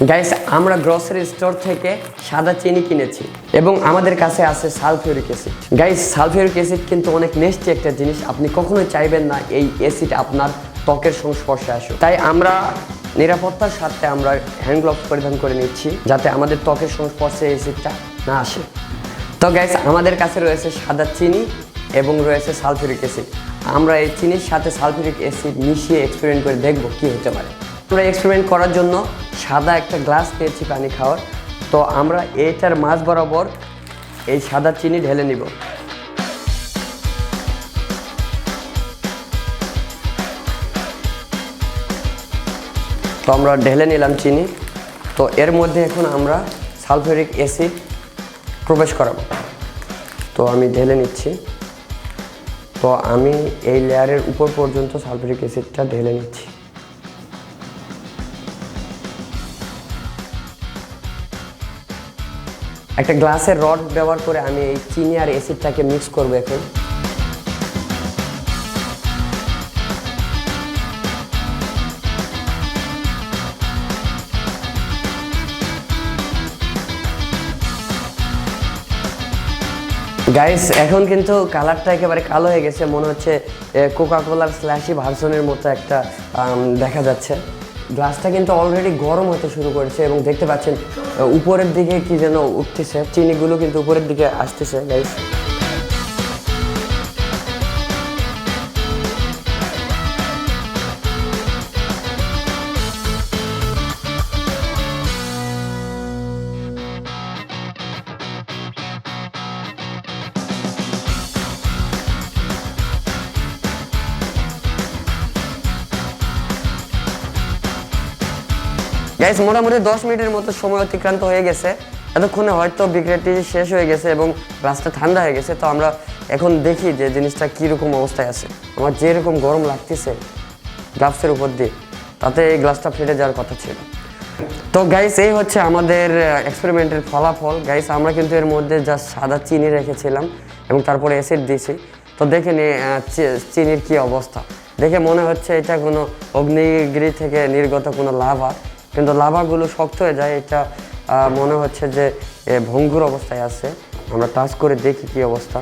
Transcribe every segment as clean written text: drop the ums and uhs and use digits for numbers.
Guys, আমরা grocery store থেকে সাদা চিনি কিনেছি এবং আমাদের কাছে আছে sulphuric acid. Guys, sulphuric acid কিন্তু অনেক নেস্টি একটা জিনিস, আপনি কখনোই চাইবেন না এই অ্যাসিড আপনার ত্বকের সংস্পর্শে আসুক। তাই আমরা নিরাপত্তার স্বার্থে আমরা হ্যান্ড গ্লাভস পরিধান করে নিচ্ছি যাতে আমাদের ত্বকের সংস্পর্শে অ্যাসিডটা না আসে। তো গাইস, আমাদের কাছে রয়েছে সাদা চিনি এবং রয়েছে সালফিউরিক অ্যাসিড। আমরা এই চিনির সাথে সালফিউরিক অ্যাসিড মিশিয়ে এক্সপেরিমেন্ট করে দেখব কি হতে পারে। আমরা এক্সপেরিমেন্ট করার জন্য সাদা একটা গ্লাস পেয়েছি পানি খাওয়ার। তো আমরা এইটার মাঝ বরাবর এই সাদা চিনি ঢেলে নিব। তো আমরা ঢেলে নিলাম চিনি। তো এর মধ্যে এখন আমরা সালফিউরিক অ্যাসিড প্রবেশ করাবো। তো আমি ঢেলে নিচ্ছি। তো আমি এই লেয়ারের উপর পর্যন্ত সালফিউরিক অ্যাসিডটা ঢেলে নিচ্ছি। একটা গ্লাসের রড ব্যবহার করে আমি এই চিনি আর অ্যাসিডটাকে মিক্স করব এখন। গাইস, এখন কিন্তু কালারটা একেবারে কালো হয়ে গেছে, মনে হচ্ছে কোকা কোলার স্ল্যাশি ভার্সনের মতো একটা দেখা যাচ্ছে। গ্লাসটা কিন্তু অলরেডি গরম হতে শুরু করেছে এবং দেখতে পাচ্ছেন উপরের দিকে কি যেন উঠতেছে, চিনিগুলো কিন্তু উপরের দিকে আসতেছে। গাইস, গাইস, মোটামুটি 10 মিনিটের মতো সময় অতিক্রান্ত হয়ে গেছে। এতক্ষণে হয়তো বিক্রিয়াটি শেষ হয়ে গেছে এবং গ্লাসটা ঠান্ডা হয়ে গেছে। তো আমরা এখন দেখি যে জিনিসটা কীরকম অবস্থায় আছে। আমার যেরকম গরম লাগতেছে গ্লাভসের উপর দিয়ে, তাতে এই গ্লাসটা ফেটে যাওয়ার কথা ছিল। তো গাইস, এই হচ্ছে আমাদের এক্সপেরিমেন্টের ফলাফল। গাইস, আমরা কিন্তু এর মধ্যে জাস্ট সাদা চিনি রেখেছিলাম এবং তারপরে অ্যাসিড দিয়েছি। তো দেখে চিনির কি অবস্থা, দেখে মনে হচ্ছে এটা কোনো অগ্নিগিরি থেকে নির্গত কোনো লাভা, কিন্তু লাভাগুলো শক্ত হয়ে যায়। এটা মনে হচ্ছে যে ভঙ্গুর অবস্থায় আছে। আমরা টাচ করে দেখি কি অবস্থা।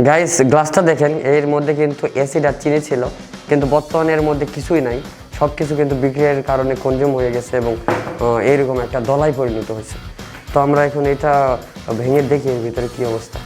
গাইস, গ্লাসটা দেখেন, এর মধ্যে কিন্তু অ্যাসিড আর চিনি ছিল, কিন্তু বর্তমানে এর মধ্যে কিছুই নাই। সব কিছু কিন্তু বিক্রিয়ার কারণে কনজিউম হয়ে গেছে এবং এইরকম একটা দলাই পরিণত হয়েছে। তো আমরা এখন এটা ভেঙে দেখি এর ভিতরে কি অবস্থা।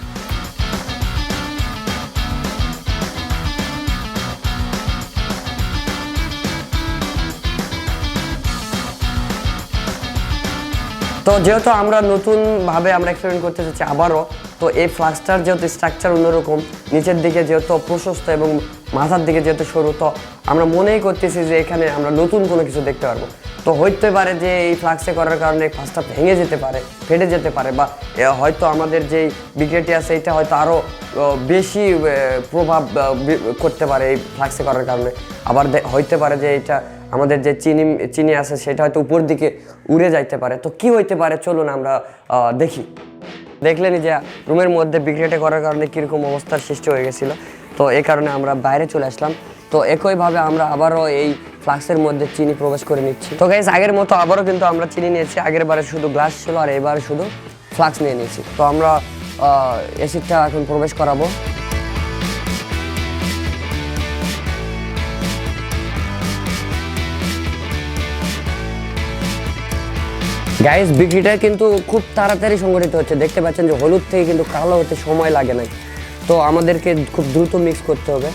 তো যেহেতু আমরা নতুনভাবে আমরা এক্সপেরিমেন্ট করতে চাচ্ছি আবারও, তো এই ফ্লাস্কটার যেহেতু স্ট্রাকচার অন্যরকম, নিচের দিকে যেহেতু প্রশস্ত এবং মাথার দিকে যেহেতু সরু, তো আমরা মনেই করতেছি যে এখানে আমরা নতুন কোনো কিছু দেখতে পারবো। তো হইতে পারে যে এই ফ্লাস্কে করার কারণে ফ্লাস্কটা ভেঙে যেতে পারে, ফেটে যেতে পারে, বা হয়তো আমাদের যেই বিক্রিয়াটি আছে এটা হয়তো আরও বেশি প্রভাব করতে পারে এই ফ্লাস্কে করার কারণে। আবার হইতে পারে যে এটা আমাদের যে চিনি আছে সেটা হয়তো উপর দিকে উড়ে যাইতে পারে। তো কি হইতে পারে চলুন আমরা দেখি। দেখলেনি যে রুমের মধ্যে বিক্রিয়াটা করার কারণে কীরকম অবস্থার সৃষ্টি হয়ে গেছিলো। তো এই কারণে আমরা বাইরে চলে আসলাম। তো একইভাবে আমরা আবারও এই ফ্লাস্কের মধ্যে চিনি প্রবেশ করে নিচ্ছি। তো গাইস, আগের মতো আবারও কিন্তু আমরা চিনি নিয়েছি। আগের বারে শুধু গ্লাস ছিল আর এবারে শুধু ফ্লাস্ক নিয়ে নিয়েছি। তো আমরা অ্যাসিডটা এখন প্রবেশ করাবো। গাইস, বিক্রিটা কিন্তু খুব তাড়াতাড়ি সংগঠিত হচ্ছে। দেখতে পাচ্ছেন যে হলুদ থেকে কিন্তু কালো হতে সময় লাগে নাই। তো আমাদেরকে খুব দ্রুত মিক্স করতে হবে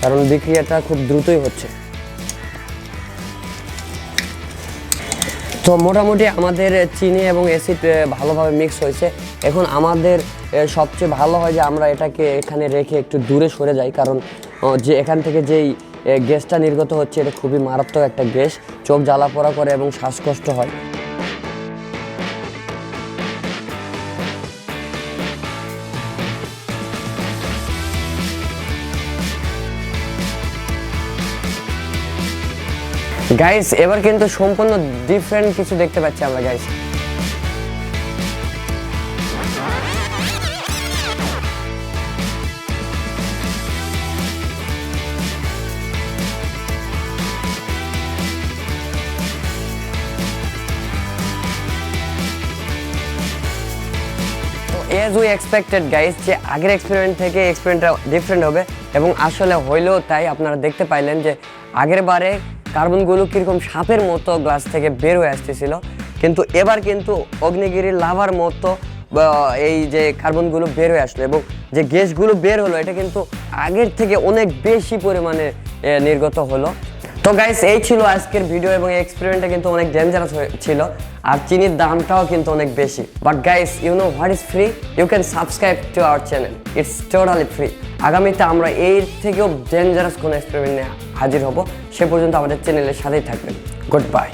কারণ বিক্রিয়াটা খুব দ্রুতই হচ্ছে। তো মোটামুটি আমাদের চিনি এবং অ্যাসিড ভালোভাবে মিক্স হয়েছে। এখন আমাদের সবচেয়ে ভালো হয় যে আমরা এটাকে এখানে রেখে একটু দূরে সরে যাই, কারণ যে এখান থেকে যেই গ্যাসটা নির্গত হচ্ছে এটা খুবই মারাত্মক একটা গ্যাস, চোখ জ্বালা পোড়া করে এবং শ্বাসকষ্ট হয়। গাইস, এবার কিন্তু সম্পূর্ণ ডিফারেন্ট কিছু দেখতে পাচ্ছি আমরা। Guys, as we expected guys যে আগের এক্সপেরিমেন্ট থেকে এক্সপেরিমেন্টটা ডিফারেন্ট হবে এবং আসলে হইলেও তাই। আপনারা দেখতে পাইলেন যে আগের বারে কার্বনগুলো কীরকম সাপের মতো গ্লাস থেকে বের হয়ে আসতেছিল, কিন্তু এবার কিন্তু অগ্নিগিরির লাভার মতো এই যে কার্বনগুলো বের হয়ে আসলো এবং যে গ্যাসগুলো বের হলো এটা কিন্তু আগের থেকে অনেক বেশি পরিমাণে নির্গত হলো। তো গাইস এই ছিল আজকের ভিডিও এবং এই এক্সপেরিমেন্টটা কিন্তু অনেক ডেঞ্জারাস ছিল আর চিনির দামটাও কিন্তু অনেক বেশি। But guys you know what is free, you can subscribe to our channel, it's totally free. আগামীতে আমরা এর থেকেও ডেঞ্জারাস কোনো এক্সপেরিমেন্ট নিয়ে হাজির হব, সে পর্যন্ত আমাদের চ্যানেলের সাথেই থাকবেন। Good bye.